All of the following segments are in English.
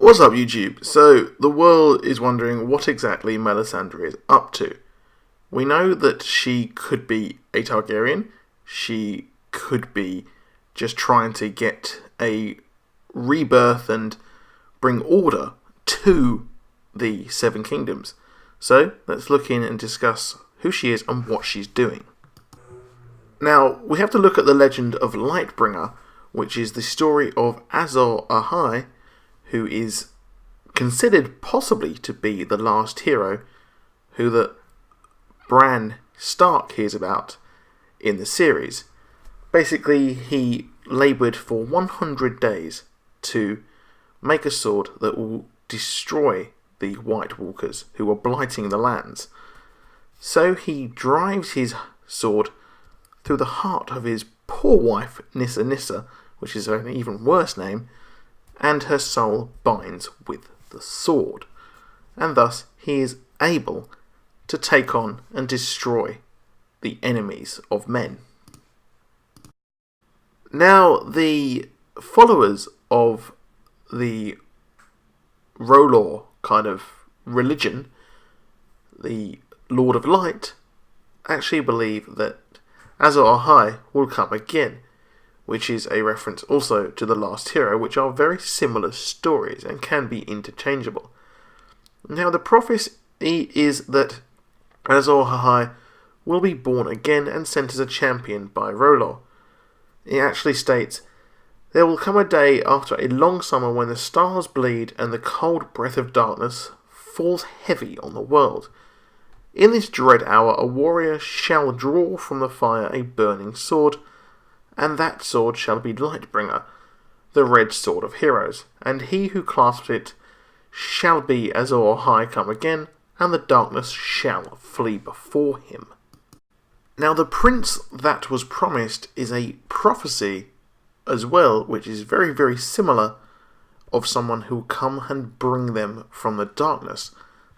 What's up, YouTube? So, the world is wondering what exactly Melisandre is up to. We know that she could be a Targaryen. She could be just trying to get a rebirth and bring order to the Seven Kingdoms. So, let's look in and discuss who she is and what she's doing. Now, we have to look at the legend of Lightbringer, which is the story of Azor Ahai, who is considered possibly to be the last hero who the Bran Stark hears about in the series. Basically, he laboured for 100 days to make a sword that will destroy the White Walkers who were blighting the lands. So he drives his sword through the heart of his poor wife Nissa, which is an even worse name, and her soul binds with the sword, and thus he is able to take on and destroy the enemies of men. Now, the followers of the R'hllor kind of religion, the Lord of Light, actually believe that Azor Ahai will come again, which is a reference also to The Last Hero, which are very similar stories and can be interchangeable. Now, the prophecy is that Azor Ahai will be born again and sent as a champion by R'hllor. It actually states, "There will come a day after a long summer when the stars bleed and the cold breath of darkness falls heavy on the world. In this dread hour a warrior shall draw from the fire a burning sword, and that sword shall be Lightbringer, the red sword of heroes, and he who clasps it shall be Azor Ahai come again, and the darkness shall flee before him." Now, the prince that was promised is a prophecy as well, which is very, very similar, of someone who will come and bring them from the darkness.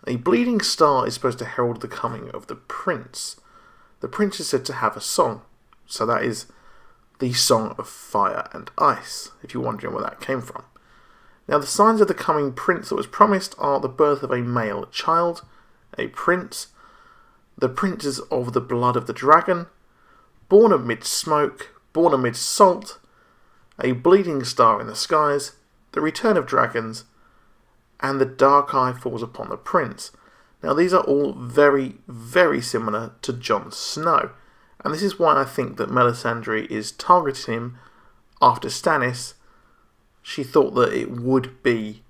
A bleeding star is supposed to herald the coming of the prince. The prince is said to have a song, so that is the Song of Fire and Ice, if you're wondering where that came from. Now, the signs of the coming prince that was promised are the birth of a male child, a prince, the princes of the blood of the dragon, born amid smoke, born amid salt, a bleeding star in the skies, the return of dragons, and the dark eye falls upon the prince. Now, these are all very, very similar to Jon Snow. And this is why I think that Melisandre is targeting him after Stannis. She thought that it would be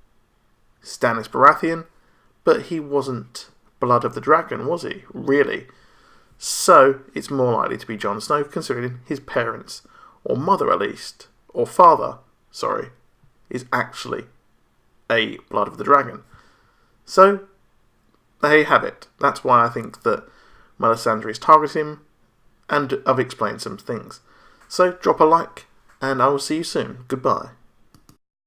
Stannis Baratheon, but he wasn't Blood of the Dragon, was he? Really? So, it's more likely to be Jon Snow, considering his parents, or mother at least, or father, sorry, is actually a Blood of the Dragon. So, there you have it. That's why I think that Melisandre is targeting him, and I've explained some things. So drop a like, and I will see you soon. Goodbye.